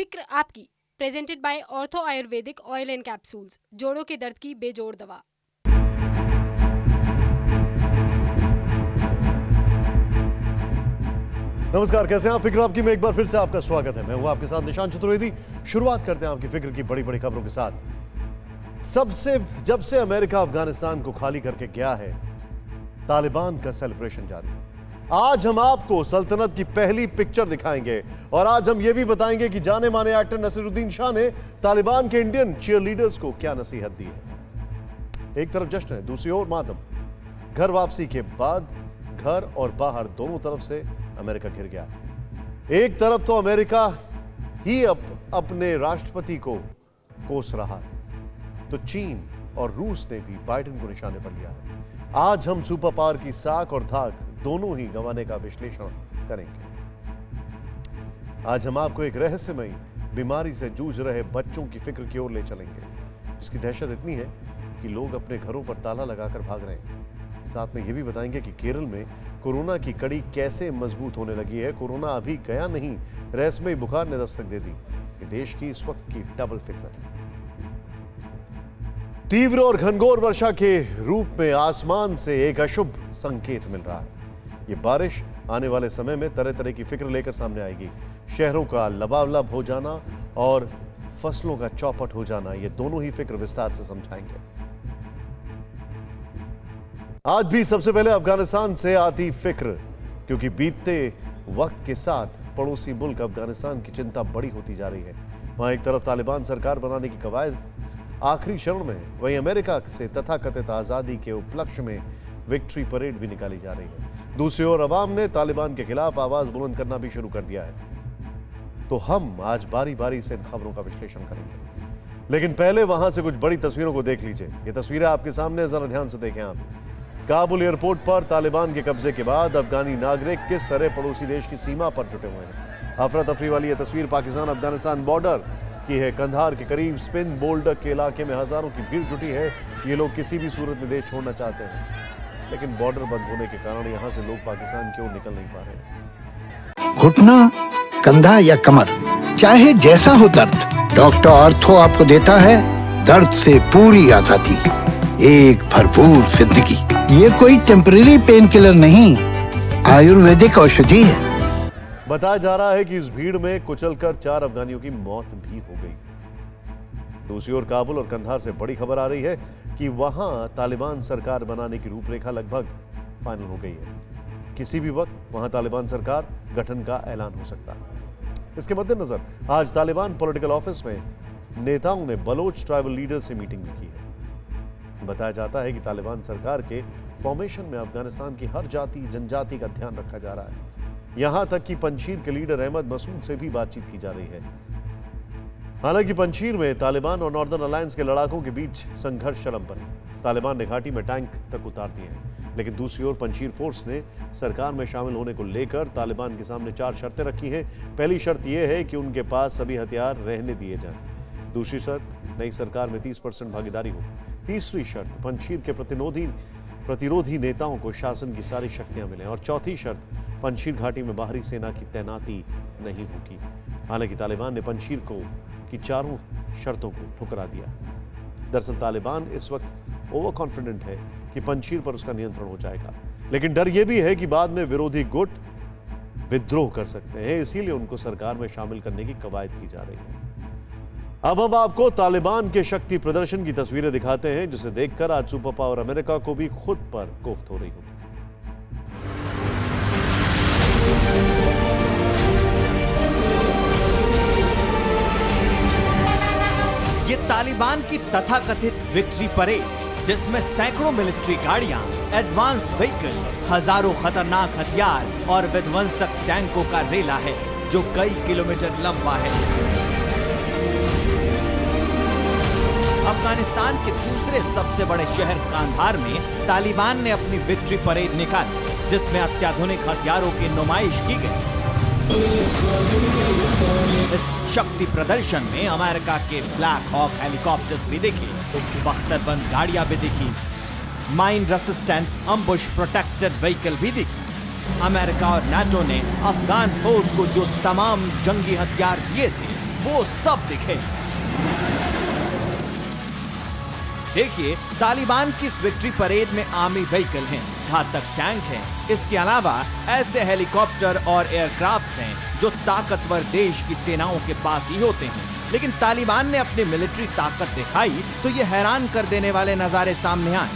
फिक्र आपकी, presented by ortho Ayurvedic oil and capsules, जोड़ों के दर्द की बेजोड़ दवा। नमस्कार, कैसे हैं आप? फिक्र आपकी में एक बार फिर से आपका स्वागत है। मैं हूं आपके साथ निशांत चतुर्वेदी। शुरुआत करते हैं आपकी फिक्र की बड़ी बड़ी खबरों के साथ। जब से अमेरिका अफगानिस्तान को खाली करके गया है, तालिबान का सेलिब्रेशन जारी है। आज हम आपको सल्तनत की पहली पिक्चर दिखाएंगे और आज हम यह भी बताएंगे कि जाने माने एक्टर नसीरुद्दीन शाह ने तालिबान के इंडियन चीयरलीडर्स को क्या नसीहत दी है। एक तरफ जश्न है, दूसरी ओर मातम। घर वापसी के बाद घर और बाहर दोनों तरफ से अमेरिका घिर गया। एक तरफ तो अमेरिका ही अपने राष्ट्रपति को कोस रहा है, तो चीन और रूस ने भी बाइडेन को निशाने पर लिया है। आज हम सुपर पावर की साख और धाक दोनों ही गंवाने का विश्लेषण करेंगे। आज हम आपको एक रहस्यमयी बीमारी से जूझ रहे बच्चों की फिक्र की ओर ले चलेंगे। इसकी दहशत इतनी है कि लोग अपने घरों पर ताला लगाकर भाग रहे हैं। साथ में यह भी बताएंगे कि केरल में कोरोना की कड़ी कैसे मजबूत होने लगी है। कोरोना अभी गया नहीं, रहस्यमयी बुखार ने दस्तक दे दी। ये देश की इस वक्त की डबल फिक्र है। तीव्र और घनघोर वर्षा के रूप में आसमान से एक अशुभ संकेत मिल रहा है। ये बारिश आने वाले समय में तरह तरह की फिक्र लेकर सामने आएगी। शहरों का लबालब हो जाना और फसलों का चौपट हो जाना, ये दोनों ही फिक्र विस्तार से समझाएंगे। आज भी सबसे पहले अफगानिस्तान से आती फिक्र, क्योंकि बीतते वक्त के साथ पड़ोसी मुल्क अफगानिस्तान की चिंता बड़ी होती जा रही है। वहां एक तरफ तालिबान सरकार बनाने की कवायद आखिरी चरण में है, वहीं अमेरिका से तथाकथित आजादी के उपलक्ष्य में विक्ट्री परेड भी निकाली जा रही है। दूसरी ओर अवाम ने तालिबान के खिलाफ आवाज बुलंद करना भी शुरू कर दिया है। तो हम आज बारी बारी से इन खबरों का विश्लेषण करेंगे, लेकिन पहले वहां से कुछ बड़ी तस्वीरों को देख लीजिए। ये तस्वीरें आपके सामने, जरा ध्यान से देखें आप। काबुल एयरपोर्ट पर तालिबान के कब्जे के बाद अफगानी नागरिक किस तरह पड़ोसी देश की सीमा पर जुटे हुए हैं। अफरा तफरी वाली यह तस्वीर पाकिस्तान अफगानिस्तान बॉर्डर की है। कंधार के करीब स्पिन बोल्डर के इलाके में हजारों की भीड़ जुटी है। ये लोग किसी भी सूरत में देश छोड़ना चाहते हैं, लेकिन बॉर्डर बंद होने के कारण यहां से लोग पाकिस्तान की ओर निकल नहीं पा रहे। घुटना, कंधा या कमर, चाहे जैसा हो दर्द, डॉक्टर ऑर्थो आपको देता है दर्द से पूरी आजादी, एक भरपूर जिंदगी। ये कोई टेम्परेरी पेन किलर नहीं, आयुर्वेदिक औषधि है। बताया जा रहा है कि इस भीड़ में कुचलकर 4 अफगानियों की मौत भी हो गई। दूसरी ओर काबुल और कंधार से बड़ी खबर आ रही है कि वहां तालिबान सरकार बनाने की रूपरेखा लगभग फाइनल हो गई है। किसी भी वक्त वहां तालिबान सरकार गठन का ऐलान हो सकता है। इसके मद्देनजर आज तालिबान पॉलिटिकल ऑफिस में नेताओं ने बलोच ट्राइबल लीडर से मीटिंग भी की है। बताया जाता है कि तालिबान सरकार के फॉर्मेशन में अफगानिस्तान की हर जाति जनजाति का ध्यान रखा जा रहा है। यहां तक कि पंजशीर के लीडर अहमद मसूद से भी बातचीत की जा रही है। हालांकि पंजशीर में तालिबान और नॉर्दर्न अलायंस के लड़ाकों के बीच संघर्ष चरम पर है। तालिबान ने घाटी में टैंक तक उतार दिए हैं, लेकिन दूसरी ओर पंजशीर फोर्स ने सरकार में शामिल होने को लेकर तालिबान के सामने 4 शर्तें रखी हैं। पहली शर्त यह है कि उनके पास सभी हथियार रहने दिए जाएं। दूसरी शर्त, नई सरकार में 30% भागीदारी हो। तीसरी शर्त, पंजशीर के प्रतिरोधी नेताओं को शासन की सारी शक्तियां मिलें। और चौथी शर्त, पंजशीर घाटी में बाहरी सेना की तैनाती नहीं होगी। हालांकि तालिबान ने पंजशीर की चारों शर्तों को ठुकरा दिया। दरअसल तालिबान इस वक्त ओवर कॉन्फिडेंट है कि पंजशीर पर उसका नियंत्रण हो जाएगा, लेकिन डर यह भी है कि बाद में विरोधी गुट विद्रोह कर सकते हैं, इसीलिए उनको सरकार में शामिल करने की कवायद की जा रही है। अब हम आपको तालिबान के शक्ति प्रदर्शन की तस्वीरें दिखाते हैं, जिसे देखकर आज सुपर पावर अमेरिका को भी खुद पर कोफ्त हो रही होगी। ये तालिबान की तथाकथित विक्ट्री परेड, जिसमें सैकड़ों मिलिट्री गाड़ियां, एडवांस व्हीकल, हजारों खतरनाक हथियार और विध्वंसक टैंकों का रेला है, जो कई किलोमीटर लंबा है। अफगानिस्तान के दूसरे सबसे बड़े शहर कांधार में तालिबान ने अपनी विक्ट्री परेड निकाली, जिसमें अत्याधुनिक हथियारों की नुमाइश की गई। इस शक्ति प्रदर्शन में अमेरिका के ब्लैक हॉक हेलीकॉप्टर्स भी दिखे, बख्तरबंद गाड़ियां भी दिखी, माइन रेसिस्टेंट अम्बुश प्रोटेक्टेड व्हीकल भी दिखी। अमेरिका और नाटो ने अफगान फोर्स को जो तमाम जंगी हथियार दिए थे, वो सब दिखे। देखिए, तालिबान की इस विक्ट्री परेड में आर्मी व्हीकल हैं, घातक टैंक हैं, इसके अलावा ऐसे हेलीकॉप्टर और एयरक्राफ्ट्स हैं जो ताकतवर देश की सेनाओं के पास ही होते हैं। लेकिन तालिबान ने अपनी मिलिट्री ताकत दिखाई तो ये हैरान कर देने वाले नजारे सामने आए।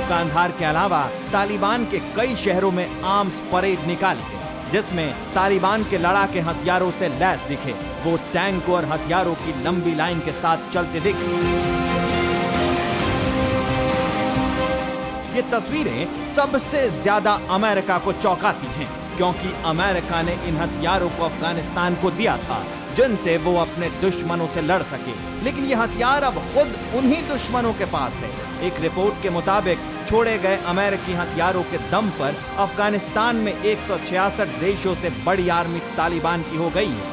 कांधार के अलावा तालिबान के कई शहरों में आर्म्स परेड निकाली गई, जिसमें तालिबान के लड़ाके हथियारों से लैस दिखे। वो टैंक और हथियारों की लंबी लाइन के साथ चलते दिखे। ये तस्वीरें सबसे ज्यादा अमेरिका को चौंकाती हैं, क्योंकि अमेरिका ने इन हथियारों को अफगानिस्तान को दिया था जिनसे वो अपने दुश्मनों से लड़ सके। लेकिन ये हथियार अब खुद उन्हीं दुश्मनों के पास है। एक रिपोर्ट के मुताबिक छोड़े गए अमेरिकी हथियारों के दम पर अफगानिस्तान में 166 देशों से बड़ी आर्मी तालिबान की हो गई है।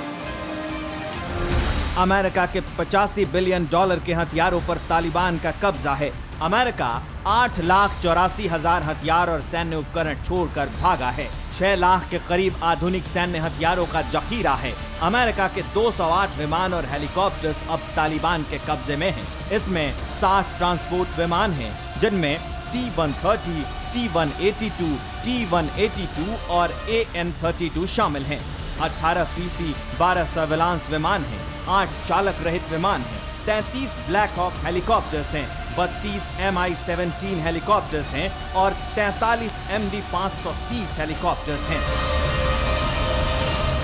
अमेरिका के $85 बिलियन के हथियारों पर तालिबान का कब्जा है। अमेरिका 8,84,000 हथियार और सैन्य उपकरण छोड़कर भागा है। 6 लाख के करीब आधुनिक सैन्य हथियारों का जखीरा है। अमेरिका के 208 विमान और हेलीकॉप्टर्स अब तालिबान के कब्जे में हैं। इसमें 60 ट्रांसपोर्ट विमान हैं, जिनमें C-130, C-182, T-182 और AN-32 शामिल हैं। 18 PC 12 सर्विलांस विमान हैं, 8 चालक रहित विमान हैं, 33 ब्लैक हॉक हेलीकॉप्टर्स हैं, 32 Mi-17 हेलीकॉप्टर्स हैं और 43 MD-530 हेलीकॉप्टर्स हैं।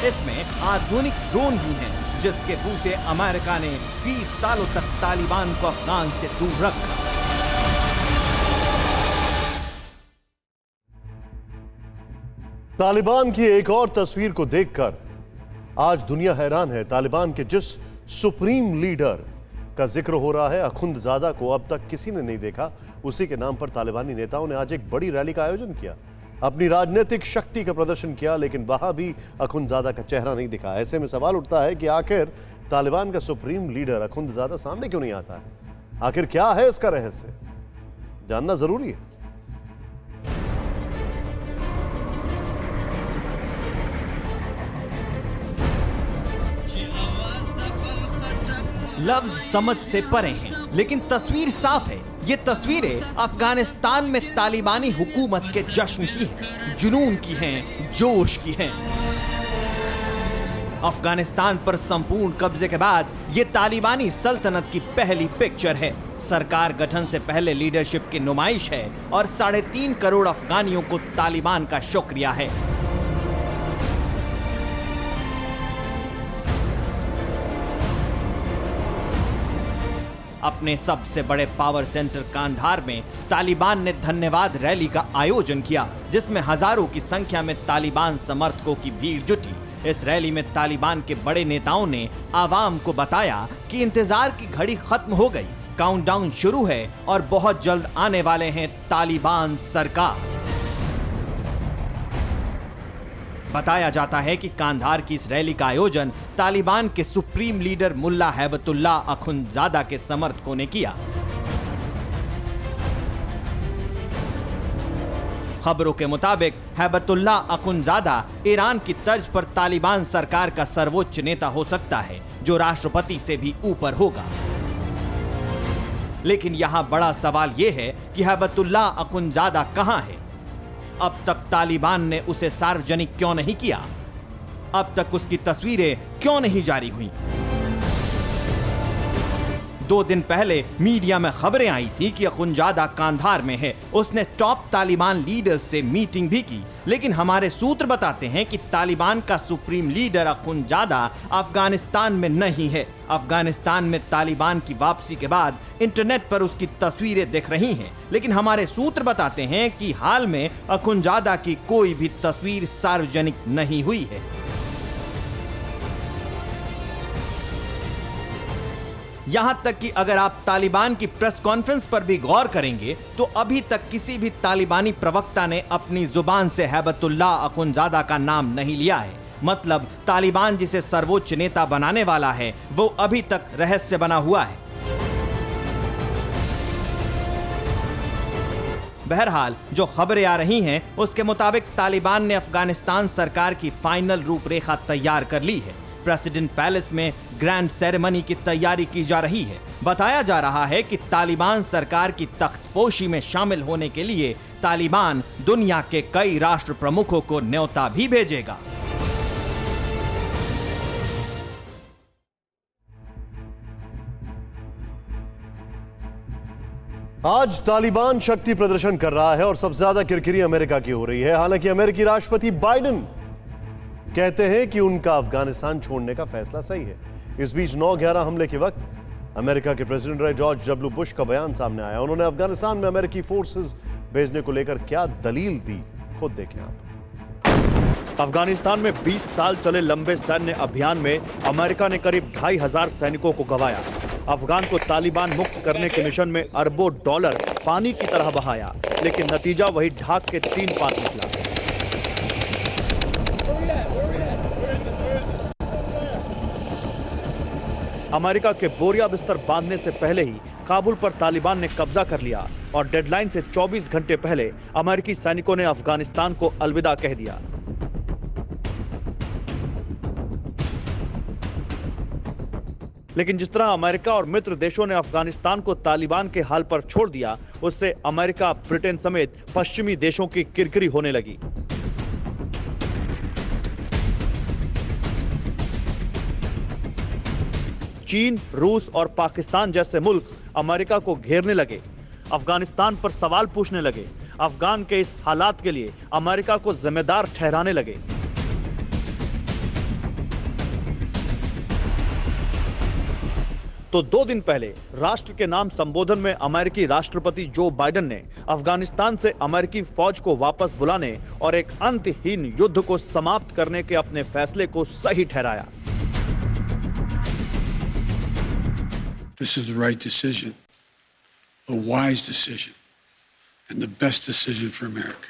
इसमें आधुनिक ड्रोन भी हैं, जिसके बूते अमेरिका ने 20 सालों तक तालिबान को अफगान से दूर रखा। तालिबान की एक और तस्वीर को देखकर आज दुनिया हैरान है। तालिबान के जिस सुप्रीम लीडर का जिक्र हो रहा है, अखुंदजादा को अब तक किसी ने नहीं देखा। उसी के नाम पर तालिबानी नेताओं ने आज एक बड़ी रैली का आयोजन किया, अपनी राजनीतिक शक्ति का प्रदर्शन किया, लेकिन वहां भी अखुंदजादा का चेहरा नहीं दिखा। ऐसे में सवाल उठता है कि आखिर तालिबान का सुप्रीम लीडर अखुंदजादा सामने क्यों नहीं आता है? आखिर क्या है इसका रहस्य, जानना जरूरी है। लफ्ज समझ से परे हैं, लेकिन तस्वीर साफ है। ये तस्वीरें अफगानिस्तान में तालिबानी हुकूमत के जश्न की हैं, जुनून की हैं, जोश की हैं। अफगानिस्तान पर संपूर्ण कब्जे के बाद ये तालिबानी सल्तनत की पहली पिक्चर है। सरकार गठन से पहले लीडरशिप की नुमाइश है और 3.5 करोड़ अफगानियों को तालिबान का शुक्रिया है। अपने सबसे बड़े पावर सेंटर कांधार में तालिबान ने धन्यवाद रैली का आयोजन किया, जिसमें हजारों की संख्या में तालिबान समर्थकों की भीड़ जुटी। इस रैली में तालिबान के बड़े नेताओं ने आवाम को बताया कि इंतजार की घड़ी खत्म हो गई, काउंटडाउन शुरू है और बहुत जल्द आने वाले हैं तालिबान सरकार। बताया जाता है कि कांधार की इस रैली का आयोजन तालिबान के सुप्रीम लीडर मुल्ला हैबतुल्लाह अखुंदजादा के समर्थकों ने किया। खबरों के मुताबिक हैबतुल्लाह अखुंदजादा ईरान की तर्ज पर तालिबान सरकार का सर्वोच्च नेता हो सकता है, जो राष्ट्रपति से भी ऊपर होगा। लेकिन यहां बड़ा सवाल यह है कि हैबतुल्लाह अखुंदजादा कहां है? अब तक तालिबान ने उसे सार्वजनिक क्यों नहीं किया? अब तक उसकी तस्वीरें क्यों नहीं जारी हुई? 2 दिन पहले मीडिया में खबरें आई थी कि अखुंदजादा कांधार में है। उसने टॉप तालिबान लीडर्स से मीटिंग भी की, लेकिन हमारे सूत्र बताते हैं कि तालिबान का सुप्रीम लीडर अखुंदजादा अफगानिस्तान में नहीं है। अफगानिस्तान में तालिबान की वापसी के बाद इंटरनेट पर उसकी तस्वीरें दिख रही हैं, लेकिन हमारे सूत्र बताते हैं कि हाल में अखुंदजादा की कोई भी तस्वीर सार्वजनिक नहीं हुई है। यहां तक कि अगर आप तालिबान की प्रेस कॉन्फ्रेंस पर भी गौर करेंगे तो अभी तक किसी भी तालिबानी प्रवक्ता ने अपनी जुबान से हैबतुल्लाह अखुंदजादा का नाम नहीं लिया है। मतलब तालिबान जिसे सर्वोच्च नेता बनाने वाला है, वो अभी तक रहस्य बना हुआ है। बहरहाल जो खबरें आ रही हैं उसके मुताबिक तालिबान ने अफगानिस्तान सरकार की फाइनल रूपरेखा तैयार कर ली है। प्रेसिडेंट पैलेस में ग्रैंड सेरेमनी की तैयारी की जा रही है। बताया जा रहा है कि तालिबान सरकार की तख्तपोशी में शामिल होने के लिए तालिबान दुनिया के कई राष्ट्र प्रमुखों को न्योता भी भेजेगा। आज तालिबान शक्ति प्रदर्शन कर रहा है और सबसे ज्यादा किरकिरी अमेरिका की हो रही है। हालांकि अमेरिकी राष्ट्रपति बाइडेन कहते हैं कि उनका अफगानिस्तान छोड़ने का फैसला सही है। इस बीच 9/11 हमले के वक्त अमेरिका के प्रेसिडेंट रहे जॉर्ज डब्ल्यू बुश का बयान सामने आया। उन्होंने अफगानिस्तान में अमेरिकी फोर्सेस भेजने को लेकर क्या दलील दी, खुद देखें आप। अफगानिस्तान में 20 साल चले लंबे सैन्य अभियान में अमेरिका ने करीब 2500 सैनिकों को गंवाया। अफगान को तालिबान मुक्त करने के मिशन में अरबों डॉलर पानी की तरह बहाया, लेकिन नतीजा वही ढाक के 3 पात निकला। अमेरिका के बोरिया बिस्तर बांधने से पहले ही काबुल पर तालिबान ने कब्जा कर लिया और डेडलाइन से 24 घंटे पहले अमेरिकी सैनिकों ने अफगानिस्तान को अलविदा कह दिया। लेकिन जिस तरह अमेरिका और मित्र देशों ने अफगानिस्तान को तालिबान के हाल पर छोड़ दिया, उससे अमेरिका, ब्रिटेन समेत पश्चिमी देशों की किरकिरी होने लगी। चीन, रूस और पाकिस्तान जैसे मुल्क अमेरिका को घेरने लगे, अफगानिस्तान पर सवाल पूछने लगे, अफगान के इस हालात के लिए अमेरिका को जिम्मेदार ठहराने लगे। तो 2 दिन पहले राष्ट्र के नाम संबोधन में अमेरिकी राष्ट्रपति जो बाइडेन ने अफगानिस्तान से अमेरिकी फौज को वापस बुलाने और एक अंतहीन युद्ध को समाप्त करने के अपने फैसले को सही ठहराया। This is the right decision, a wise decision, and the best decision for America.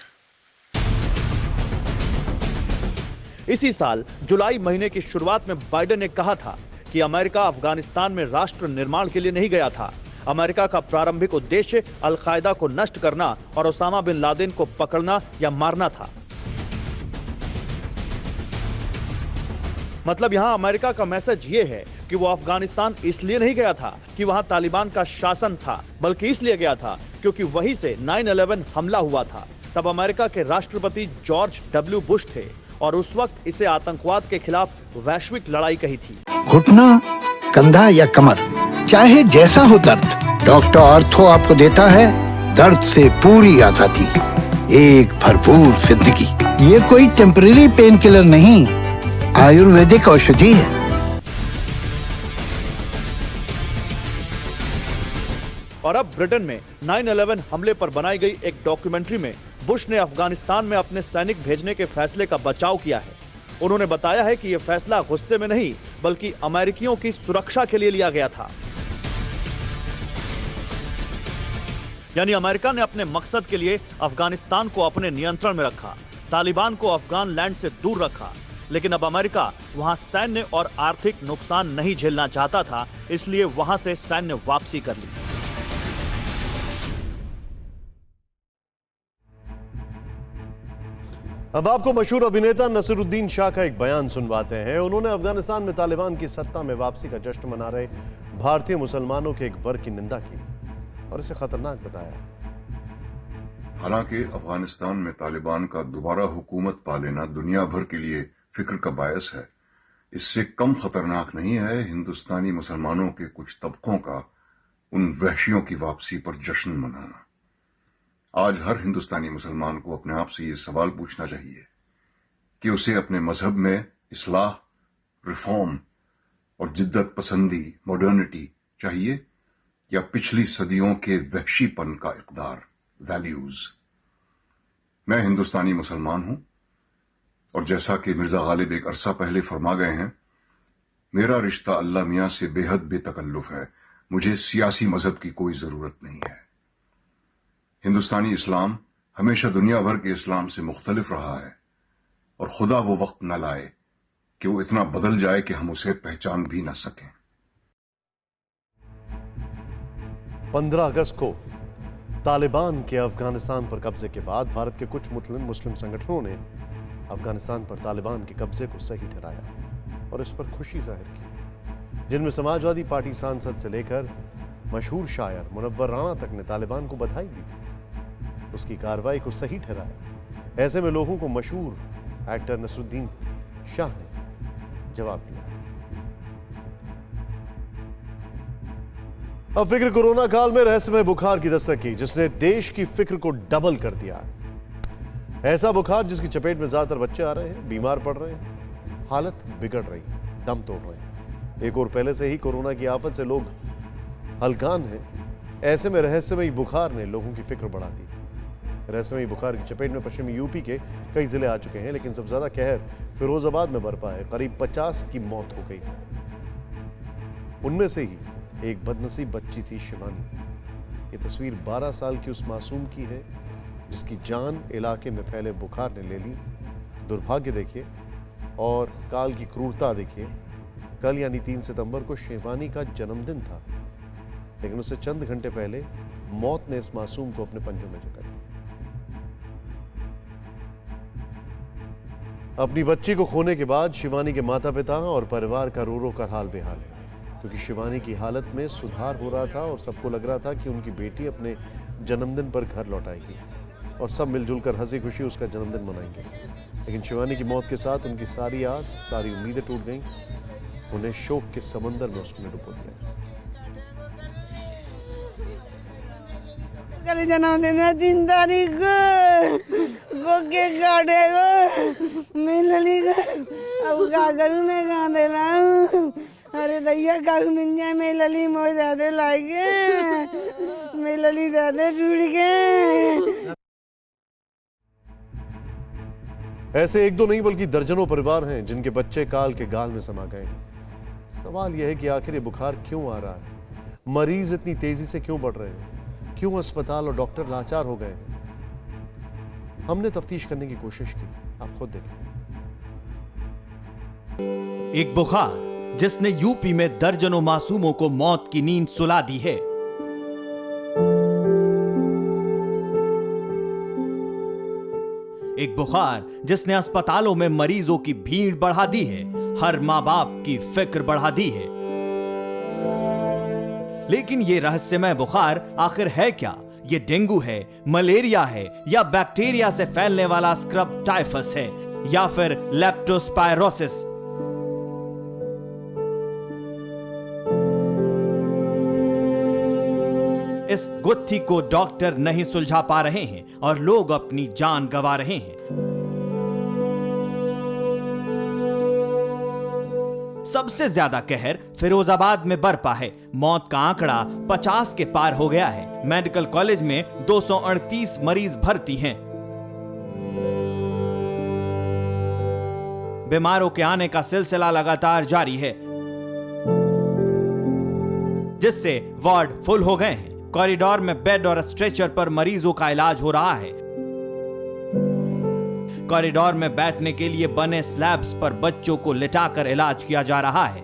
इसी साल जुलाई महीने की शुरुआत में बाइडेन ने कहा था कि अमेरिका अफगानिस्तान में राष्ट्र निर्माण के लिए नहीं गया था। अमेरिका का प्रारंभिक उद्देश्य अल-कायदा को नष्ट करना और ओसामा बिन लादेन को पकड़ना या मारना था। मतलब यहां अमेरिका का मैसेज ये है कि वो अफगानिस्तान इसलिए नहीं गया था कि वहां तालिबान का शासन था, बल्कि इसलिए गया था क्योंकि वहीं से 9/11 हमला हुआ था। तब अमेरिका के राष्ट्रपति जॉर्ज डब्ल्यू बुश थे और उस वक्त इसे आतंकवाद के खिलाफ वैश्विक लड़ाई कही थी। घुटना, कंधा या कमर, चाहे जैसा हो दर्द, डॉक्टर ऑर्थो आपको देता है दर्द से पूरी आजादी, एक भरपूर जिंदगी। ये कोई टेम्परेरी पेन किलर नहीं, आयुर्वेदिक औषधि है। और अब ब्रिटेन में 9/11 हमले पर बनाई गई एक डॉक्यूमेंट्री में बुश ने अफगानिस्तान में अपने सैनिक भेजने के फैसले का बचाव किया है। उन्होंने बताया है कि यह फैसला गुस्से में नहीं, बल्कि अमेरिकियों की सुरक्षा के लिए लिया गया था। यानी अमेरिका ने अपने मकसद के लिए अफगानिस्तान को अपने नियंत्रण में रखा, तालिबान को अफगान लैंड से दूर रखा। लेकिन अब अमेरिका वहां सैन्य और आर्थिक नुकसान नहीं झेलना चाहता था, इसलिए वहां से सैन्य वापसी कर ली। अब आपको मशहूर अभिनेता नसीरुद्दीन शाह का एक बयान सुनवाते हैं। उन्होंने अफगानिस्तान में तालिबान की सत्ता में वापसी का जश्न मना रहे भारतीय मुसलमानों के एक वर्ग की निंदा की और इसे खतरनाक बताया। हालांकि अफगानिस्तान में तालिबान का दोबारा हुकूमत पा लेना दुनिया भर के लिए फिक्र का बायस है, इससे कम खतरनाक नहीं है हिंदुस्तानी मुसलमानों के कुछ तबकों का उन वहशियों की वापसी पर जश्न मनाना। आज हर हिंदुस्तानी मुसलमान को अपने आप से ये सवाल पूछना चाहिए कि उसे अपने मजहब में इस्लाह, रिफॉर्म और जिद्दत पसंदी, मॉडर्निटी चाहिए या पिछली सदियों के वहशीपन का इक़दार, वैल्यूज। मैं हिंदुस्तानी मुसलमान हूं और जैसा कि मिर्जा गालिब एक अरसा पहले फरमा गए हैं, मेरा रिश्ता अल्लाह मियां से बेहद बेतकल्लुफ है। मुझे सियासी मजहब की कोई जरूरत नहीं है। हिंदुस्तानी इस्लाम हमेशा दुनिया भर के इस्लाम से मुख्तलिफ रहा है और खुदा वो वक्त न लाए कि वो इतना बदल जाए कि हम उसे पहचान भी न सकें। 15 अगस्त को तालिबान के अफगानिस्तान पर कब्जे के बाद भारत के कुछ मुस्लिम संगठनों ने अफगानिस्तान पर तालिबान के कब्जे को सही ठहराया और इस पर खुशी जाहिर की, जिनमें समाजवादी पार्टी सांसद से लेकर मशहूर शायर मुनव्वर राणा तक ने तालिबान को बधाई दी, उसकी कार्रवाई को सही ठहराया। ऐसे में लोगों को मशहूर एक्टर नसरुद्दीन शाह ने जवाब दिया। अब फिक्र कोरोना काल में रहस्यमय बुखार की दस्तक की, जिसने देश की फिक्र को डबल कर दिया। ऐसा बुखार जिसकी चपेट में ज्यादातर बच्चे आ रहे हैं, बीमार पड़ रहे हैं, हालत बिगड़ रही, दम तोड़ रहे हैं। एक और पहले से ही कोरोना की आफत से लोग हलकान हैं। ऐसे में रहस्यमयी बुखार ने लोगों की फिक्र बढ़ा दी। रहस्यमयी बुखार की चपेट में पश्चिमी यूपी के कई जिले आ चुके हैं, लेकिन सबसे ज्यादा कहर फिरोजाबाद में बरपा है। करीब 50 की मौत हो गई। उनमें से ही एक बदनसीब बच्ची थी शिवानी। ये तस्वीर 12 साल की उस मासूम की है जिसकी जान इलाके में फैले बुखार ने ले ली। दुर्भाग्य देखिए और काल की क्रूरता देखिए। कल यानी 3 सितंबर को शिवानी का जन्मदिन था, लेकिन उससे चंद घंटे पहले मौत ने इस मासूम को अपने पंजों में जकड़ लिया। अपनी बच्ची को खोने के बाद शिवानी के माता पिता और परिवार का रो रो कर हाल बेहाल है, क्योंकि शिवानी की हालत में सुधार हो रहा था और सबको लग रहा था कि उनकी बेटी अपने जन्मदिन पर घर लौट आएगी और सब मिलजुल कर हंसी खुशी उसका जन्मदिन मनाएंगे। लेकिन शिवानी की मौत के साथ उनकी सारी आस, सारी उम्मीदें टूट गईं। उन्हें शोक के समंदर में उसने डुबो दिया। कल जन्मदिन है 3 तारीख को केक काटेगो मैं लली को अब क्या करूँ मैं कहाँ दे रहा हूँ। अरे दैया कागज मिल जाए मैं लली मोह ज्यादा लागे मैं लली ज्यादा टूट गए। ऐसे एक दो नहीं बल्कि दर्जनों परिवार हैं जिनके बच्चे काल के गाल में समा गए। सवाल यह है कि आखिर ये बुखार क्यों आ रहा है, मरीज इतनी तेजी से क्यों बढ़ रहे हैं, क्यों अस्पताल और डॉक्टर लाचार हो गए हैं। हमने तफ्तीश करने की कोशिश की, आप खुद देखें। एक बुखार जिसने यूपी में दर्जनों मासूमों को मौत की नींद सुला दी है। एक बुखार जिसने अस्पतालों में मरीजों की भीड़ बढ़ा दी है, हर मां बाप की फिक्र बढ़ा दी है। लेकिन यह रहस्यमय बुखार आखिर है क्या? ये डेंगू है, मलेरिया है, या बैक्टीरिया से फैलने वाला स्क्रब टाइफस है, या फिर लेप्टोस्पायरोसिस? इस गुत्थी को डॉक्टर नहीं सुलझा पा रहे हैं और लोग अपनी जान गंवा रहे हैं। सबसे ज्यादा कहर फिरोजाबाद में बरपा है। मौत का आंकड़ा 50 के पार हो गया है। मेडिकल कॉलेज में 238 मरीज भर्ती हैं। बीमारों के आने का सिलसिला लगातार जारी है, जिससे वार्ड फुल हो गए हैं। कॉरिडोर में बेड और स्ट्रेचर पर मरीजों का इलाज हो रहा है। कॉरिडोर में बैठने के लिए बने स्लैब्स पर बच्चों को लिटाकर इलाज किया जा रहा है।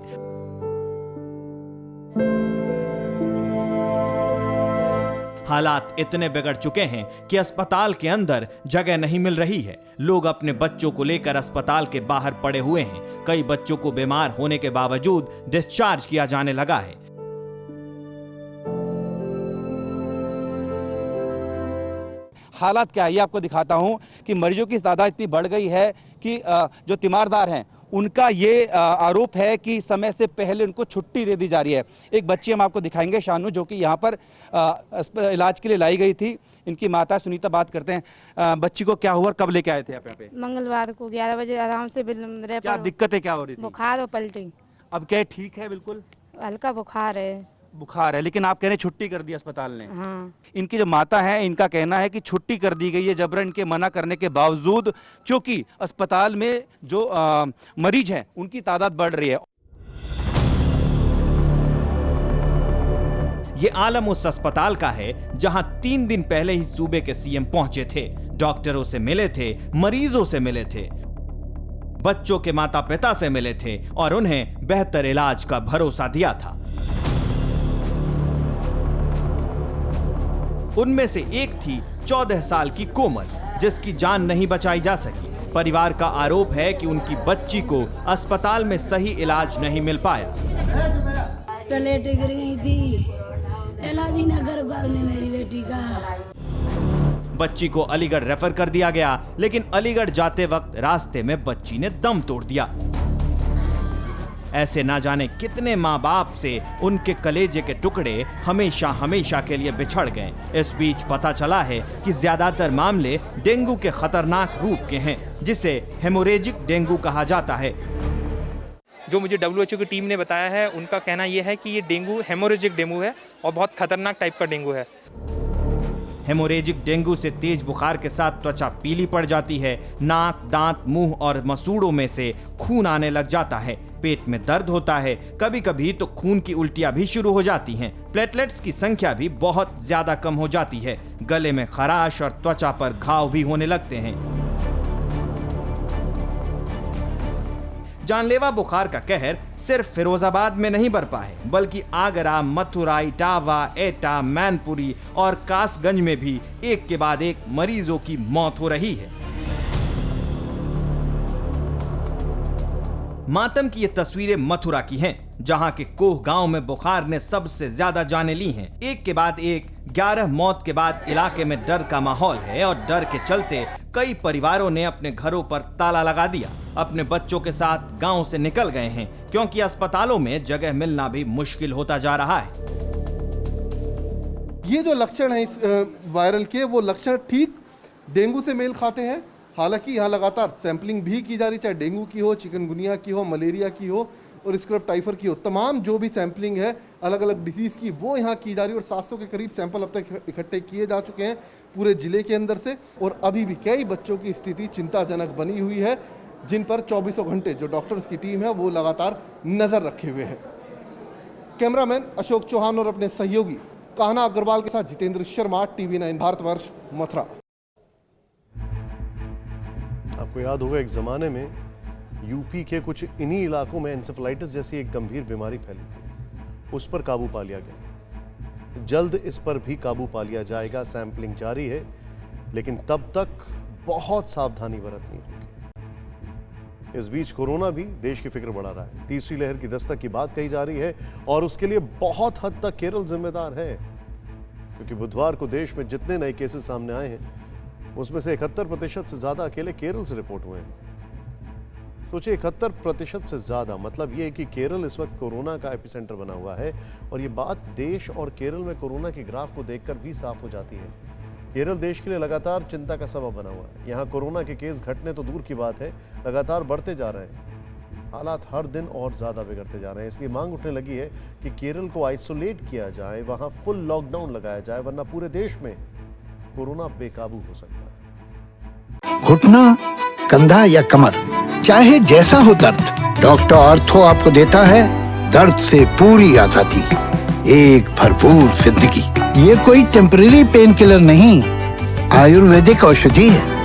हालात इतने बिगड़ चुके हैं कि अस्पताल के अंदर जगह नहीं मिल रही है। लोग अपने बच्चों को लेकर अस्पताल के बाहर पड़े हुए हैं। कई बच्चों को बीमार होने के बावजूद डिस्चार्ज किया जाने लगा है। हालात क्या है ये आपको दिखाता हूं कि मरीजों की तादाद इतनी बढ़ गई है कि जो तीमारदार हैं उनका ये आरोप है कि समय से पहले उनको छुट्टी दे दी जा रही है। एक बच्ची हम आपको दिखाएंगे, शानू, जो कि यहाँ पर इलाज के लिए लाई गई थी। इनकी माता सुनीता बात करते हैं। बच्ची को क्या हुआ, कब लेके आए थे आप यहाँ पे? मंगलवार को 11 बजे आराम से क्या दिक्कतें क्या हो रही थी? बुखार और पलटी। अब क्या ठीक है? बिल्कुल हल्का बुखार है, लेकिन आप कह रहे हैं छुट्टी कर दी अस्पताल ने। हाँ। इनकी जो माता है, इनका कहना है कि छुट्टी कर दी गई है जबरन इनके मना करने के बावजूद, क्योंकि अस्पताल में जो मरीज हैं उनकी तादाद बढ़ रही है। ये आलम उस अस्पताल का है जहां 3 दिन पहले ही सूबे के सीएम पहुंचे थे, डॉक्टरों से मिले थे, मरीजों से मिले थे, बच्चों के माता पिता से मिले थे और उन्हें बेहतर इलाज का भरोसा दिया था। उनमें से एक थी 14 साल की कोमल, जिसकी जान नहीं बचाई जा सकी। परिवार का आरोप है कि उनकी बच्ची को अस्पताल में सही इलाज नहीं मिल पाया। प्लेट गिर गई थी, इलाज ही ना कर पाए मेरी बेटी का। बच्ची को अलीगढ़ रेफर कर दिया गया, लेकिन अलीगढ़ जाते वक्त रास्ते में बच्ची ने दम तोड़ दिया। ऐसे ना जाने कितने माँ बाप से उनके कलेजे के टुकड़े हमेशा हमेशा के लिए बिछड़ गए। इस बीच पता चला है कि ज्यादातर मामले डेंगू के खतरनाक रूप के हैं, जिसे हेमोरेजिक डेंगू कहा जाता है। जो मुझे WHO की टीम ने बताया है, उनका कहना यह है कि ये डेंगू हेमोरेजिक डेंगू है और बहुत खतरनाक टाइप का डेंगू है। हेमोरेजिक डेंगू से तेज बुखार के साथ त्वचा पीली पड़ जाती है, नाक, दांत, मुंह और मसूड़ों में से खून आने लग जाता है, पेट में दर्द होता है, कभी कभी तो खून की उल्टियां भी शुरू हो जाती हैं। प्लेटलेट्स की संख्या भी बहुत ज्यादा कम हो जाती है, गले में खराश और त्वचा पर घाव भी होने लगते हैं। जानलेवा बुखार का कहर सिर्फ फिरोजाबाद में नहीं बरपा है, बल्कि आगरा, मथुरा, इटावा, एटा, मैनपुरी और कासगंज में भी एक के बाद एक मरीजों की मौत हो रही है। मातम की ये तस्वीरें मथुरा की हैं, जहां के कोह गांव में बुखार ने सबसे ज्यादा जानें ली हैं। एक के बाद एक 11 मौत के बाद इलाके में डर का माहौल है और डर के चलते कई परिवारों ने अपने घरों पर ताला लगा दिया, अपने बच्चों के साथ गांव से निकल गए हैं, क्योंकि अस्पतालों में जगह मिलना भी मुश्किल होता जा रहा है। ये जो लक्षण है इस वायरल के, वो लक्षण ठीक डेंगू से मेल खाते हैं। हालांकि यहाँ लगातार सैंपलिंग भी की जा रही, चाहे डेंगू की हो, चिकनगुनिया की हो, मलेरिया की हो और स्क्रब टाइफर की हो। तमाम जो भी सैंपलिंग है अलग अलग डिसीज़ की, वो यहाँ की जा रही है और 700 के करीब सैंपल अब तक इकट्ठे किए जा चुके हैं पूरे जिले के अंदर से। और अभी भी कई बच्चों की स्थिति चिंताजनक बनी हुई है, जिन पर 24 घंटे जो डॉक्टर्स की टीम है वो लगातार नज़र रखे हुए है। कैमरामैन अशोक चौहान और अपने सहयोगी कान्हा अग्रवाल के साथ जितेंद्र शर्मा, TV9 भारतवर्ष, मथुरा। आपको याद होगा एक ज़माने में यूपी के कुछ इन्हीं इलाकों में एन्सेफेलाइटिस जैसी एक गंभीर बीमारी फैली थी, उस पर काबू पा लिया गया। जल्द इस पर भी काबू पा लिया जाएगा, सैंपलिंग जारी है, लेकिन तब तक बहुत सावधानी बरतनी होगी। इस बीच कोरोना भी देश की फिक्र बढ़ा रहा है। तीसरी लहर की दस्तक की बात कही जा रही है और उसके लिए बहुत हद तक केरल जिम्मेदार है, क्योंकि बुधवार को देश में जितने नए केसेस सामने आए हैं उसमें से 71% से ज्यादा अकेले केरल से रिपोर्ट हुए हैं। सोचिए 71% से ज्यादा, मतलब ये है कि केरल इस वक्त कोरोना का एपिसेंटर बना हुआ है। और ये बात देश और केरल में कोरोना के ग्राफ को देखकर भी साफ हो जाती है। केरल देश के लिए लगातार चिंता का सबब बना हुआ है। यहाँ कोरोना के केस घटने तो दूर की बात है, लगातार बढ़ते जा रहे हैं। हालात हर दिन और ज्यादा बिगड़ते जा रहे हैं। इसलिए मांग उठने लगी है कि केरल को आइसोलेट किया जाए, वहां फुल लॉकडाउन लगाया जाए, वरना पूरे देश में कोरोना बेकाबू हो सकता है। घुटना, कंधा या कमर, चाहे जैसा हो दर्द, डॉक्टर ऑर्थो आपको देता है दर्द से पूरी आजादी, एक भरपूर जिंदगी। ये कोई टेम्परेरी पेन किलर नहीं, आयुर्वेदिक औषधि है।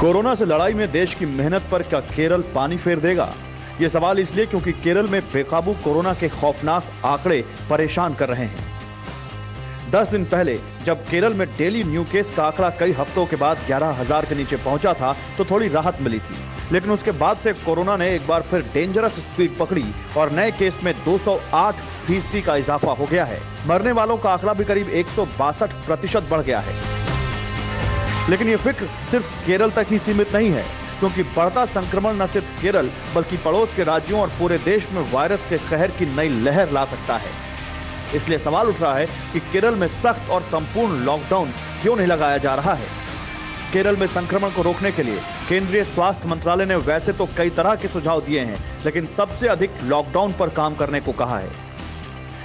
कोरोना से लड़ाई में देश की मेहनत पर क्या केरल पानी फेर देगा? ये सवाल इसलिए क्योंकि केरल में बेकाबू कोरोना के खौफनाक आंकड़े परेशान कर रहे हैं। 10 दिन पहले जब केरल में डेली न्यू केस का आंकड़ा कई हफ्तों के बाद 11,000 के नीचे पहुंचा था तो थोड़ी राहत मिली थी, लेकिन उसके बाद से कोरोना ने एक बार फिर डेंजरस स्पीड पकड़ी और नए केस में 208% का इजाफा हो गया है। मरने वालों का आंकड़ा भी करीब 162% बढ़ गया है। लेकिन ये फिक्र सिर्फ केरल तक ही सीमित नहीं है, क्योंकि बढ़ता संक्रमण न सिर्फ केरल बल्कि पड़ोस के राज्यों और पूरे देश में वायरस के कहर की नई लहर ला सकता है। इसलिए सवाल उठ रहा है कि केरल में सख्त और संपूर्ण लॉकडाउन क्यों नहीं लगाया जा रहा है। केरल में संक्रमण को रोकने के लिए केंद्रीय स्वास्थ्य मंत्रालय ने वैसे तो कई तरह के सुझाव दिए हैं, लेकिन सबसे अधिक लॉकडाउन पर काम करने को कहा है।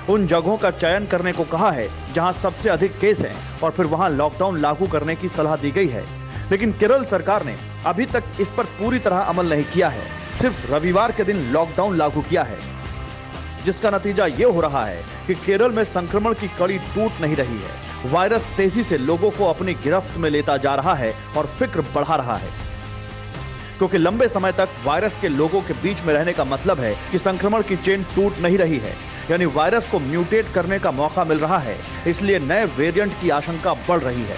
उन जगहों का चयन करने को कहा है जहां सबसे अधिक केस हैं और फिर वहां लॉकडाउन लागू करने की सलाह दी गई है। लेकिन केरल सरकार ने अभी तक इस पर पूरी तरह अमल नहीं किया है, सिर्फ रविवार के दिन लॉकडाउन लागू किया है, जिसका नतीजा ये हो रहा है कि केरल में संक्रमण की कड़ी टूट नहीं रही है। वायरस तेजी से लोगों को अपनी गिरफ्त में लेता जा रहा है और फिक्र बढ़ा रहा है। क्योंकि लंबे समय तक वायरस के लोगों के बीच में रहने का मतलब है कि संक्रमण की चेन टूट नहीं रही है, यानी वायरस को म्यूटेट करने का मौका मिल रहा है। इसलिए नए वेरिएंट की आशंका बढ़ रही है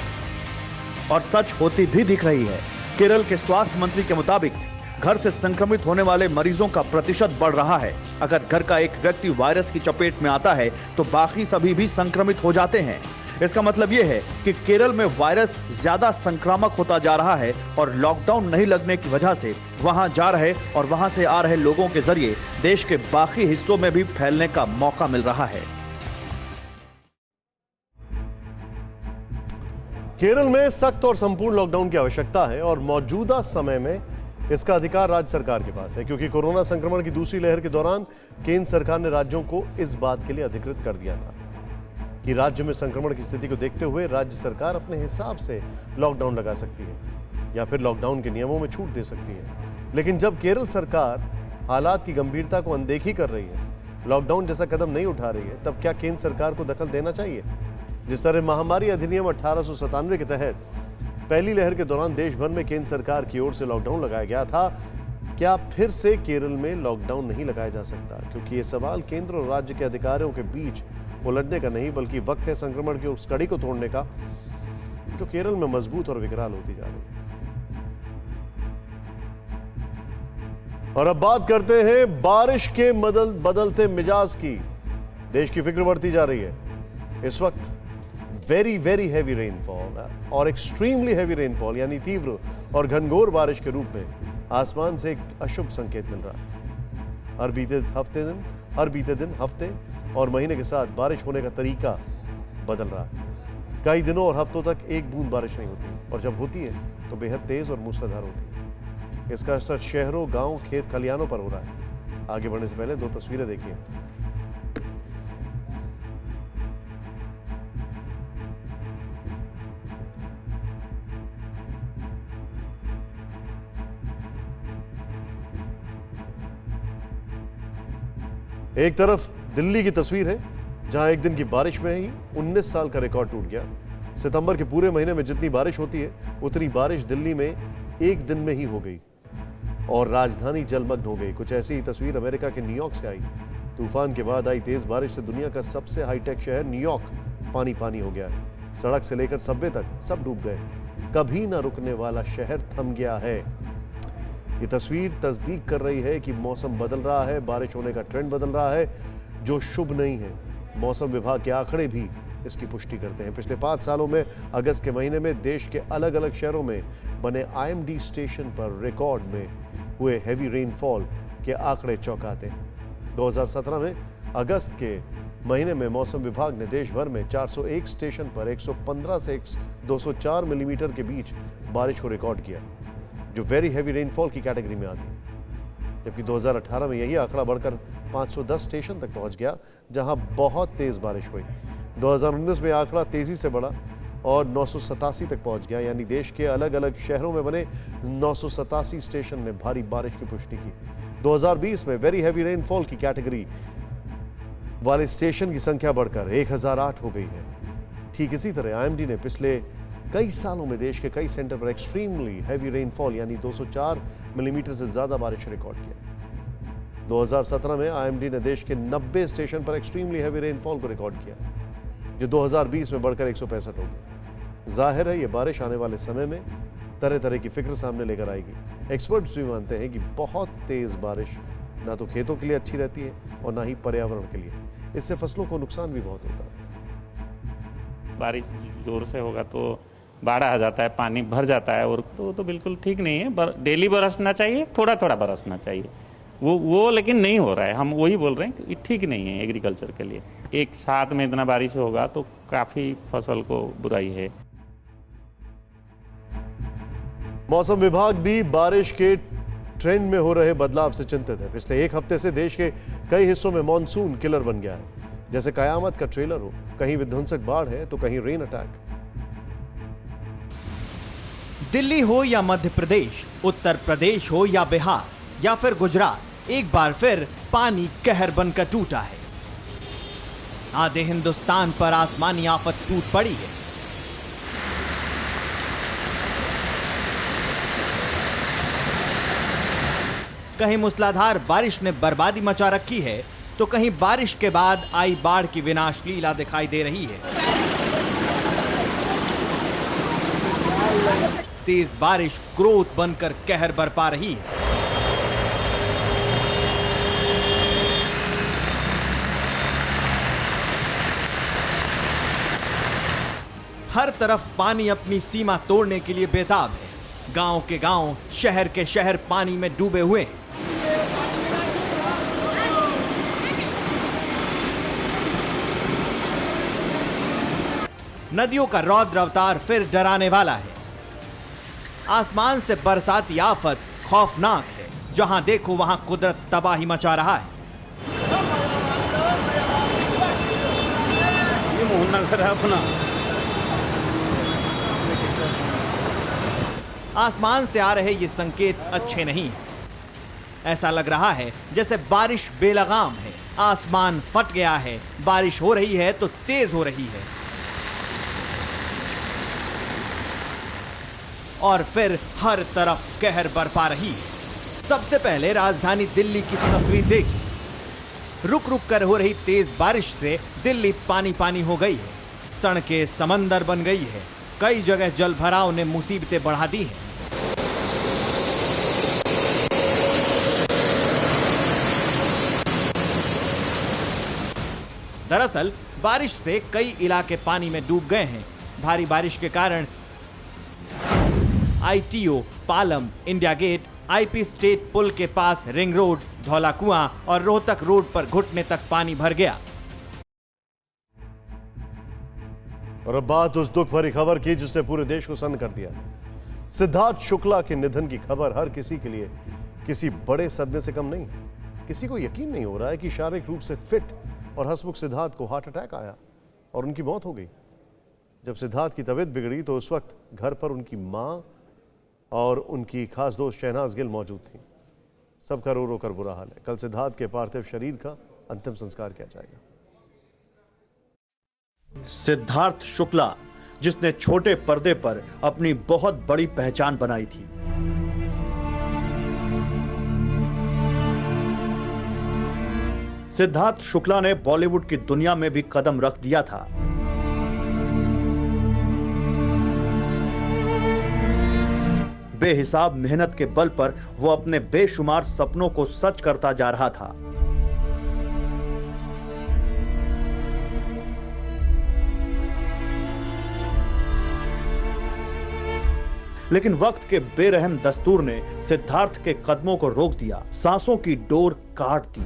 और सच होती भी दिख रही है। केरल के स्वास्थ्य मंत्री के मुताबिक घर से संक्रमित होने वाले मरीजों का प्रतिशत बढ़ रहा है। अगर घर का एक व्यक्ति वायरस की चपेट में आता है तो बाकी सभी भी संक्रमित हो जाते हैं। इसका मतलब यह है कि केरल में वायरस ज्यादा संक्रामक होता जा रहा है और लॉकडाउन नहीं लगने की वजह से वहां जा रहे और वहां से आ रहे लोगों के जरिए देश के बाकी हिस्सों में भी फैलने का मौका मिल रहा है। केरल में सख्त और संपूर्ण लॉकडाउन की आवश्यकता है और मौजूदा समय में इसका अधिकार राज्य सरकार के पास है, क्योंकि कोरोना संक्रमण की दूसरी लहर के दौरान केंद्र सरकार ने राज्यों को इस बात के लिए अधिकृत कर दिया था कि राज्य में संक्रमण की स्थिति को देखते हुए राज्य सरकार अपने हिसाब से लॉकडाउन लगा सकती है या फिर लॉकडाउन के नियमों में छूट दे सकती है। लेकिन जब केरल सरकार हालात की गंभीरता को अनदेखी कर रही है, लॉकडाउन जैसा कदम नहीं उठा रही है, तब क्या केंद्र सरकार को दखल देना चाहिए? जिस तरह महामारी अधिनियम 1897 के तहत पहली लहर के दौरान देश भर में केंद्र सरकार की ओर से लॉकडाउन लगाया गया था, क्या फिर से केरल में लॉकडाउन नहीं लगाया जा सकता? क्योंकि ये सवाल केंद्र और राज्य के अधिकारियों के बीच उलझने का नहीं, बल्कि वक्त है संक्रमण की उस कड़ी को तोड़ने का जो केरल में मजबूत और विकराल होती जा रही है। और अब बात करते हैं बारिश के बदलते मिजाज की। देश की फिक्र बढ़ती जा रही है। इस वक्त वेरी वेरी हैवी रेनफॉल और एक्सट्रीमली हैवी रेनफॉल यानी तीव्र और घनघोर बारिश के रूप में आसमान से एक अशुभ संकेत मिल रहा है। हर बीते दिन, हफ्ते और महीने के साथ बारिश होने का तरीका बदल रहा है। कई दिनों और हफ्तों तक एक बूंद बारिश नहीं होती और जब होती है तो बेहद तेज और मूसलाधार होती है। इसका असर शहरों, गांव, खेत खलिहानों पर हो रहा है। आगे बढ़ने से पहले दो तस्वीरें देखिए। एक तरफ दिल्ली की तस्वीर है जहां एक दिन की बारिश में ही 19 साल का रिकॉर्ड टूट गया। सितंबर के पूरे महीने में जितनी बारिश होती है उतनी बारिश दिल्ली में एक दिन में ही हो गई और राजधानी जलमग्न हो गई। कुछ ऐसी ही तस्वीर अमेरिका के न्यूयॉर्क से आई। तूफान के बाद आई तेज बारिश से दुनिया का सबसे हाईटेक शहर न्यूयॉर्क पानी पानी हो गया है। सड़क से लेकर सबवे तक सब डूब गए। कभी ना रुकने वाला शहर थम गया है। ये तस्वीर तस्दीक कर रही है कि मौसम बदल रहा है, बारिश होने का ट्रेंड बदल रहा है, जो शुभ नहीं है। मौसम विभाग के आंकड़े भी इसकी पुष्टि करते हैं। पिछले 5 सालों में अगस्त के महीने में देश के अलग अलग शहरों में बने IMD स्टेशन पर रिकॉर्ड में हुए हैवी रेनफॉल के आंकड़े चौंकाते हैं। 2017 में अगस्त के महीने में मौसम विभाग ने देश भर में 401 स्टेशन पर 115 से 204 मिलीमीटर के बीच बारिश को रिकॉर्ड किया, जो वेरी हैवी रेनफॉल की कैटेगरी में आती है। जबकि 2018 में यही आंकड़ा बढ़कर 510 स्टेशन तक पहुंच गया, जहां बहुत तेज बारिश हुई। 2019 में आंकड़ा तेजी से बढ़ा और 987 तक पहुंच गया, यानी देश के अलग अलग शहरों में बने 987 स्टेशन ने भारी बारिश की पुष्टि की। 2020 में वेरी हैवी रेनफॉल की कैटेगरी वाले स्टेशन की संख्या बढ़कर 1008 हो गई है। ठीक इसी तरह IMD ने पिछले कई सालों में देश के कई सेंटर पर एक्सट्रीमली हैवी रेनफॉल यानी 204 मिलीमीटर से ज्यादा बारिश रिकॉर्ड किया। 2017 में IMD ने देश के 90 स्टेशन पर एक्सट्रीमली हैवी रेनफॉल को रिकॉर्ड किया, जो 2020 में बढ़कर 165 हो गया। जाहिर है ये बारिश आने वाले समय में तरह तरह की फिक्र सामने लेकर आएगी। एक्सपर्ट्स भी मानते हैं कि बहुत तेज बारिश ना तो खेतों के लिए अच्छी रहती है और ना ही पर्यावरण के लिए। इससे फसलों को नुकसान भी बहुत होता है। बारिश जोर से होगा तो बाढ़ आ जाता है, पानी भर जाता है, और तो बिल्कुल ठीक नहीं है। डेली बरसना चाहिए, थोड़ा थोड़ा बरसना चाहिए, वो लेकिन नहीं हो रहा है। हम वही बोल रहे हैं कि ठीक नहीं है एग्रीकल्चर के लिए। एक साथ में इतना बारिश होगा तो काफी फसल को बुराई है। मौसम विभाग भी बारिश के ट्रेंड में हो रहे बदलाव से चिंतित है। पिछले एक हफ्ते से देश के कई हिस्सों में मॉनसून किलर बन गया है, जैसे कयामत का ट्रेलर हो। कहीं विध्वंसक बाढ़ है तो कहीं रेन अटैक। दिल्ली हो या मध्य प्रदेश, उत्तर प्रदेश हो या बिहार या फिर गुजरात, एक बार फिर पानी कहर बनकर टूटा है। आधे हिंदुस्तान पर आसमानी आफत टूट पड़ी है। कहीं मूसलाधार बारिश ने बर्बादी मचा रखी है तो कहीं बारिश के बाद आई बाढ़ की विनाश लीला दिखाई दे रही है। तेज बारिश क्रोध बनकर कहर बरपा रही है। हर तरफ पानी अपनी सीमा तोड़ने के लिए बेताब है। गांव के गांव, शहर के शहर पानी में डूबे हुए हैं। नदियों का रौद्र अवतार फिर डराने वाला है। आसमान से बरसाती आफत खौफनाक है। जहां देखो वहां कुदरत तबाही मचा रहा है। ये मोहन नगर है अपना। आसमान से आ रहे ये संकेत अच्छे नहीं हैं। ऐसा लग रहा है जैसे बारिश बेलगाम है। आसमान फट गया है। बारिश हो रही है तो तेज हो रही है और फिर हर तरफ कहर बरपा रही है। सबसे पहले राजधानी दिल्ली की तस्वीर देखी। रुक रुक कर हो रही तेज बारिश से दिल्ली पानी पानी हो गई है। सड़कें समंदर बन गई है। कई जगह जल भराव ने मुसीबतें बढ़ा दी है। दरअसल बारिश से कई इलाके पानी में डूब गए हैं। भारी बारिश के कारण ITO, Palam, India gate, IP estate पुल के पास रिंग रोड, धौला कुआं और रोहतक रोड पर घुटने तक पानी भर गया। और अब बात उस दुख भरी खबर की जिसने पूरे देश को सन्न कर दिया। सिद्धार्थ शुक्ला के निधन की खबर हर किसी के लिए किसी बड़े सदमे से कम नहीं। किसी को यकीन नहीं हो रहा है कि शारीरिक रूप से फिट और हंसमुख सिद्धार्थ को हार्ट अटैक आया और उनकी मौत हो गई। जब सिद्धार्थ की तबीयत बिगड़ी तो उस वक्त घर पर उनकी मां और उनकी खास दोस्त शहनाज गिल मौजूद थी। सबका रो रो कर बुरा हाल है। कल सिद्धार्थ के पार्थिव शरीर का अंतिम संस्कार किया जाएगा। सिद्धार्थ शुक्ला, जिसने छोटे पर्दे पर अपनी बहुत बड़ी पहचान बनाई थी। सिद्धार्थ शुक्ला ने बॉलीवुड की दुनिया में भी कदम रख दिया था। बेहिसाब मेहनत के बल पर वो अपने बेशुमार सपनों को सच करता जा रहा था। लेकिन वक्त के बेरहम दस्तूर ने सिद्धार्थ के कदमों को रोक दिया, सांसों की डोर काट दी।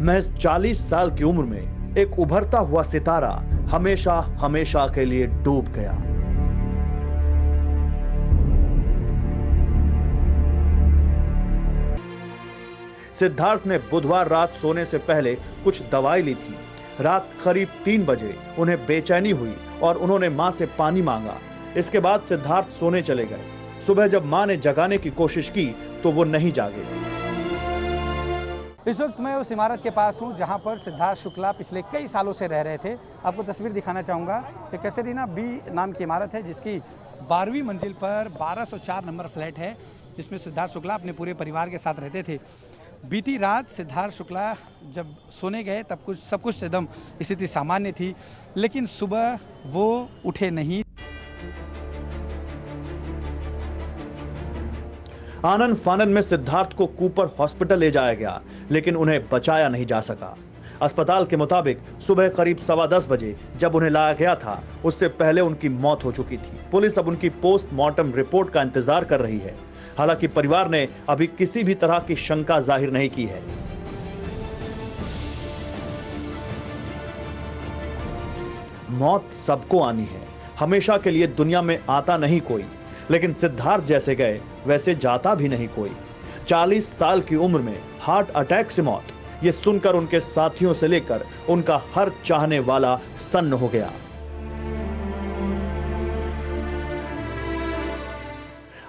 महज 40 साल की उम्र में एक उभरता हुआ सितारा हमेशा हमेशा के लिए डूब गया। सिद्धार्थ ने बुधवार रात सोने से पहले कुछ दवाई ली थी। रात करीब 3 बजे उन्हें बेचैनी हुई और उन्होंने मां से पानी मांगा। इसके बाद सिद्धार्थ सोने चले गए। सुबह जब मां ने जगाने की कोशिश की तो वो नहीं जागे। इस वक्त मैं उस इमारत के पास हूं जहां पर सिद्धार्थ शुक्ला पिछले कई सालों से रह रहे थे। आपको तस्वीर दिखाना चाहूँगा। ये कैसेरीना बी नाम की इमारत है जिसकी 12वीं मंजिल पर 1204 नंबर फ्लैट है, जिसमें सिद्धार्थ शुक्ला अपने पूरे परिवार के साथ रहते थे। बीती रात सिद्धार्थ शुक्ला जब सोने गए तब सब कुछ एकदम स्थिति सामान्य थी, लेकिन सुबह वो उठे नहीं। आनन फानन में सिद्धार्थ को कूपर हॉस्पिटल ले जाया गया, लेकिन उन्हें बचाया नहीं जा सका। अस्पताल के मुताबिक सुबह करीब 10:15 बजे जब उन्हें लाया गया था, उससे पहले उनकी मौत हो चुकी थी। पुलिस अब उनकी पोस्टमार्टम रिपोर्ट का इंतजार कर रही है। हालांकि परिवार ने अभी किसी भी तरह की शंका जाहिर नहीं की है। मौत सबको आनी है, हमेशा के लिए दुनिया में आता नहीं कोई, लेकिन सिद्धार्थ जैसे गए वैसे जाता भी नहीं कोई। 40 साल की उम्र में हार्ट अटैक से मौत, ये सुनकर उनके साथियों से लेकर उनका हर चाहने वाला सन्न हो गया।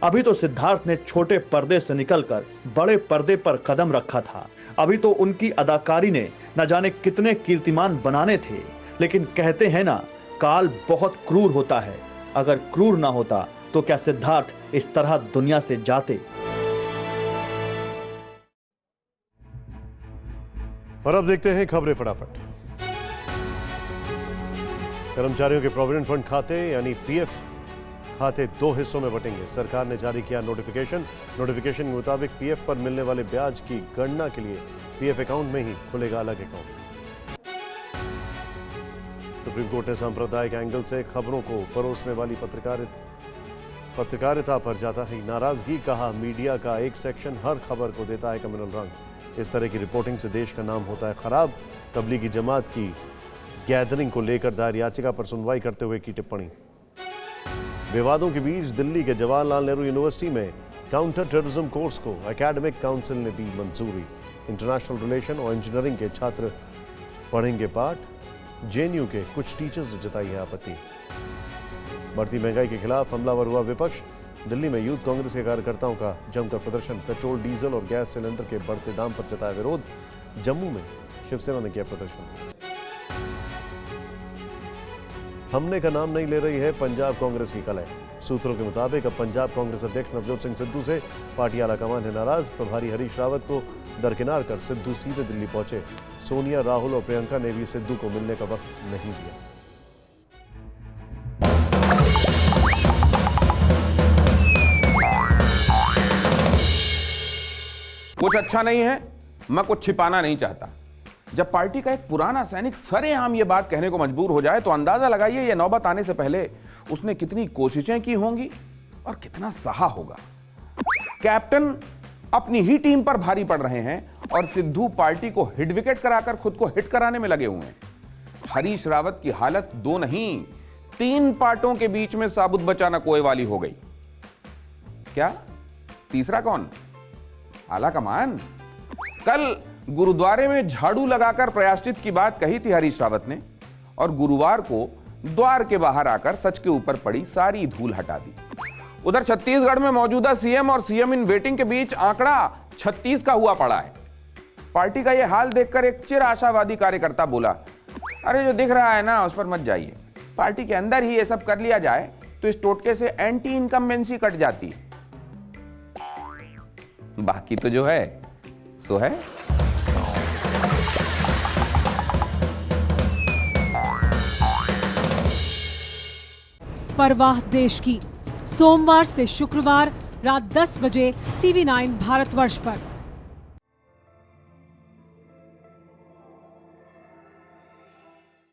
अभी तो सिद्धार्थ ने छोटे पर्दे से निकलकर बड़े पर्दे पर कदम रखा था। अभी तो उनकी अदाकारी ने न जाने कितने कीर्तिमान बनाने थे, लेकिन कहते हैं ना, काल बहुत क्रूर होता है। अगर क्रूर ना होता तो क्या सिद्धार्थ इस तरह दुनिया से जाते? और अब देखते हैं खबरें फटाफट। कर्मचारियों के प्रोविडेंट फंड खाते यानी पीएफ खाते 2 हिस्सों में बटेंगे। सरकार ने जारी किया नोटिफिकेशन के मुताबिक पीएफ पर मिलने वाले ब्याज की गणना के लिए पीएफ अकाउंट में ही खुलेगा अलग अकाउंट। सुप्रीम कोर्ट ने सांप्रदायिक एंगल से खबरों को परोसने वाली पत्रकारिता पर जाता है नाराजगी। कहा, मीडिया का एक सेक्शन हर खबर को देता है कम्युनल रंग। इस तरह की रिपोर्टिंग से देश का नाम होता है खराब। तबलीगी जमात की गैदरिंग को लेकर दायर याचिका पर सुनवाई करते हुए की टिप्पणी। विवादों के बीच दिल्ली के जवाहरलाल नेहरू यूनिवर्सिटी में काउंटर टेररिज्म कोर्स को एकेडमिक काउंसिल ने दी मंजूरी। इंटरनेशनल रिलेशन और इंजीनियरिंग के छात्र पढ़ेंगे पाठ। जेएनयू के कुछ टीचर्स ने जताई है आपत्ति। बढ़ती महंगाई के खिलाफ हमलावर हुआ विपक्ष। दिल्ली में यूथ कांग्रेस के कार्यकर्ताओं का जमकर प्रदर्शन। पेट्रोल, डीजल और गैस सिलेंडर के बढ़ते दाम पर जताया विरोध। जम्मू में शिवसेना ने किया प्रदर्शन। हमने का नाम नहीं ले रही है पंजाब कांग्रेस की कलह। सूत्रों के मुताबिक अब पंजाब कांग्रेस अध्यक्ष नवजोत सिंह सिद्धू से पार्टी आलाकमान है नाराज। प्रभारी हरीश रावत को दरकिनार कर सिद्धू सीधे दिल्ली पहुंचे। सोनिया, राहुल और प्रियंका ने भी सिद्धू को मिलने का वक्त नहीं दिया। कुछ अच्छा नहीं है, मैं कुछ छिपाना नहीं चाहता। जब पार्टी का एक पुराना सैनिक सरेआम ये बात कहने को मजबूर हो जाए तो अंदाजा लगाइए ये नौबत आने से पहले उसने कितनी कोशिशें की होंगी और कितना सहा होगा। कैप्टन अपनी ही टीम पर भारी पड़ रहे हैं और सिद्धू पार्टी को हिट विकेट कराकर खुद को हिट कराने में लगे हुए हैं। हरीश रावत की हालत 2 नहीं 3 पार्टों के बीच में साबुत बचाना कोई वाली हो गई। क्या तीसरा कौन? आला कमान। कल गुरुद्वारे में झाड़ू लगाकर प्रायश्चित की बात कही थी हरीश रावत ने और गुरुवार को द्वार के बाहर आकर सच के ऊपर पड़ी सारी धूल हटा दी। उधर छत्तीसगढ़ में मौजूदा सीएम और सीएम इन वेटिंग के बीच आंकड़ा 36 का हुआ पड़ा है। पार्टी का यह हाल देखकर एक चिर आशावादी कार्यकर्ता बोला, अरे जो दिख रहा है ना उस पर मत जाइए। पार्टी के अंदर ही ये सब कर लिया जाए तो इस टोटके से एंटी इनकम्बेंसी कट जाती। बाकी तो जो है सो है। परवाह देश की, सोमवार से शुक्रवार रात 10 बजे TV9 भारतवर्ष पर।